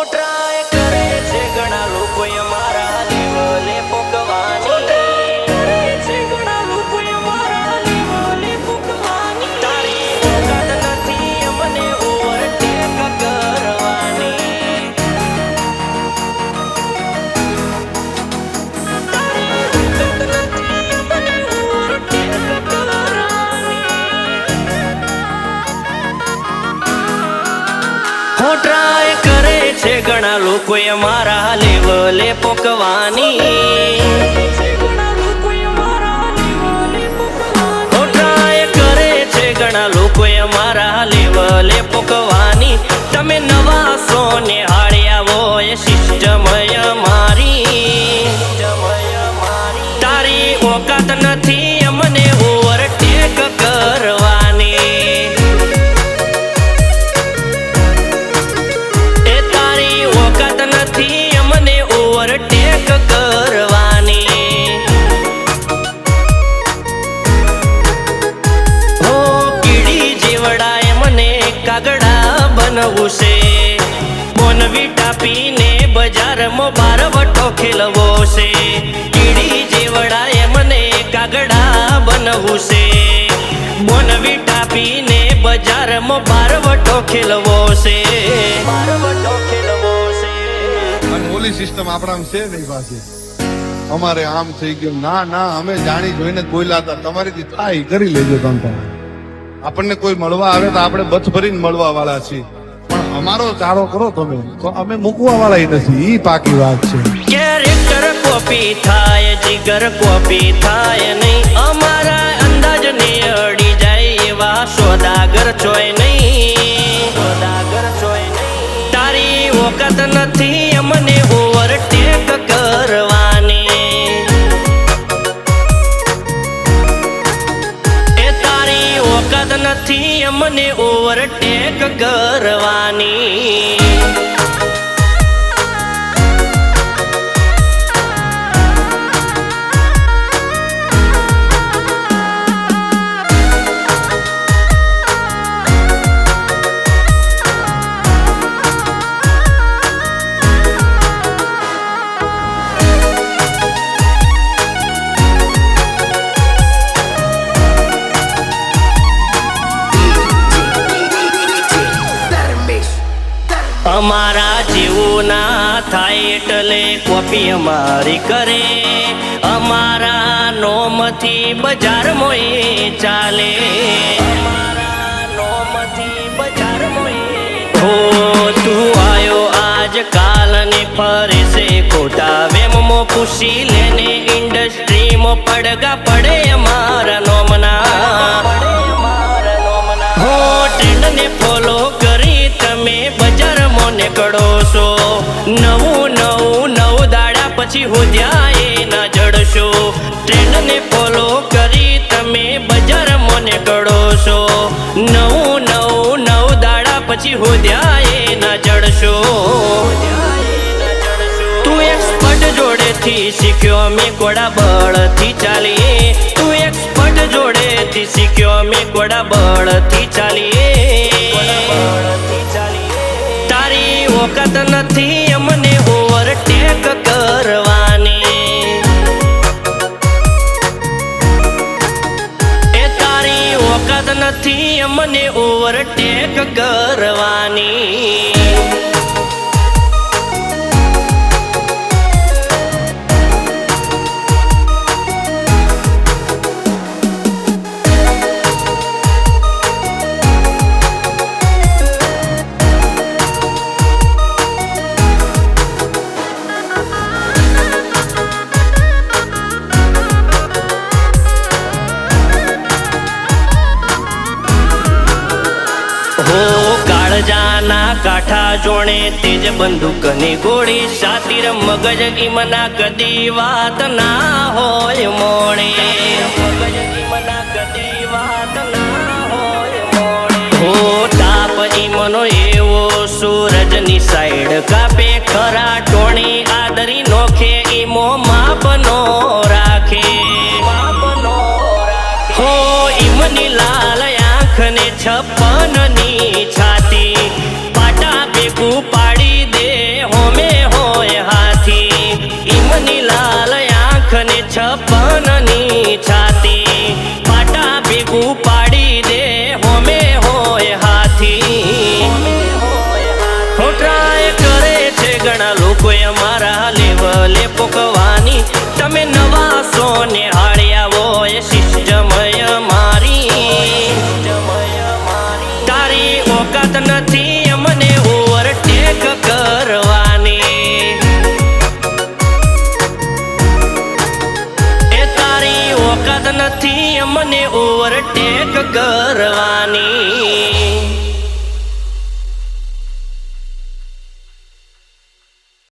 Try કરે છે ઘણા લોકો અમારા લેવલે પોકવાની, કરે છે ઘણા લોકો અમારા લેવલે પોકવાની. તારી ઓકાત નથી અમને ઓવરટેક કરવાની, તારી ઓકાત નથી અમને ઓવરટેક કરવાની. ટ્રાય કરે છે ઘણા લોકો અમારા લેવલે પોકવાની, ટ્રાય કરે છે ઘણા લોકો અમારા લેવલે પોકવાની. તમે નવા સો ને હાળ્યા હોય સિસ્ટમય મારી, તારી ઓકાત નથી અમને ઓવરટેક કરવાની. નથી અમને ઓવરટેક કરવાની. હો કીડી જેવડાએ મને કાગડા બનવું છે, બોનવીટા પીને બજારમાં બારવટો ખેલવો છે. કીડી જેવડાએ મને કાગડા બનવું છે, બોનવીટા પીને બજારમાં બારવટો ખેલવો છે, બારવટો ખેલવો છે. ઓલી સિસ્ટમ આપણામાં છે નહીં પાસે. અમારે આમ થઈ ગયું, ના ના અમે જાણી જોઈને બોલ્યા હતા, તમારીથી થાય કરી લેજો. તમે આપણને કોઈ મળવા આવે તો આપણે બચ ભરીને મળવા વાળા છીએ, પણ અમારો ચારો કરો તમે તો અમે મૂકવા વાળા નથી. ઈ પાકી વાત છે. કેરેક્ટર કોપી થાય, જીગર કોપી થાય નહીં. અમારા અંદાજ ને અડી જાય એવા સોદાગર ચોય નહીં, સોદાગર ચોય નહીં. તારી ઓકાત નથી અમને ઓવરટેક કરવાની, એ તારી ઓકાત નથી અમને ઓવરટેક કરવાની. અમારા જેવું ના થાય એટલે કોપી અમારી કરે, અમારા નોમથી બજારમાં એ ચાલે, અમારા નોમથી બજારમાં હો. તું આયો આજ કાલ ને ફરે છે ખોટા વેમમાં, પૂછી લેને ઇન્ડસ્ટ્રીમાં પડગા પડે અમારા નોમના. હો ટ્રેન્ડ ને ફોલો કરી તમે બજારમાં નીકળો છો, નવું નવું નવ દાડા પછી હોદ્યા એ ના જડશો. ટ્રેન્ડ ને ફોલો કરી તમે બજારમાં નીકળો છો, નવું નવું નવ દાડા પછી હોદ્યા એ ના જડશો. તું એક્સપર્ટ જોડેથી શીખ્યો અમે કોડા બળથી ચાલીએ, તું એક્સપર્ટ જોડેથી શીખ્યો અમે કોડા બળથી ચાલીએ. તારી ઓકાત નથી અમને ઓવરટેક કરવાની, એ તારી ઓકાત નથી અમને ઓવરટેક કરવાની. કાળજાના કાંઠા જોણે તેજ બંદૂકની ગોળી, સાતીર મગજ ઈમના કદી વાત ના હોય મોડે, મગજ ઈમના કદી વાત ના હોય મોડે. હો તાપ ઈમનો એવો સૂરજની સાઈડ કાપે, ખરા ટોણી આદરી નોખે ઈમો માપનો રાખે, માપનો રાખે. હો ઈમની લાલ આંખને 56 ની છાતી, પાટા ભેગું પાડી દે રોકવાની તમે નવા સોને હાળ્યા હોય શિષ્યમય મારી તારી ઓકાત નથી અમને ઓવરટેક કરવાની એ તારી ઓકાત નથી અમને ઓવરટેક કરવાની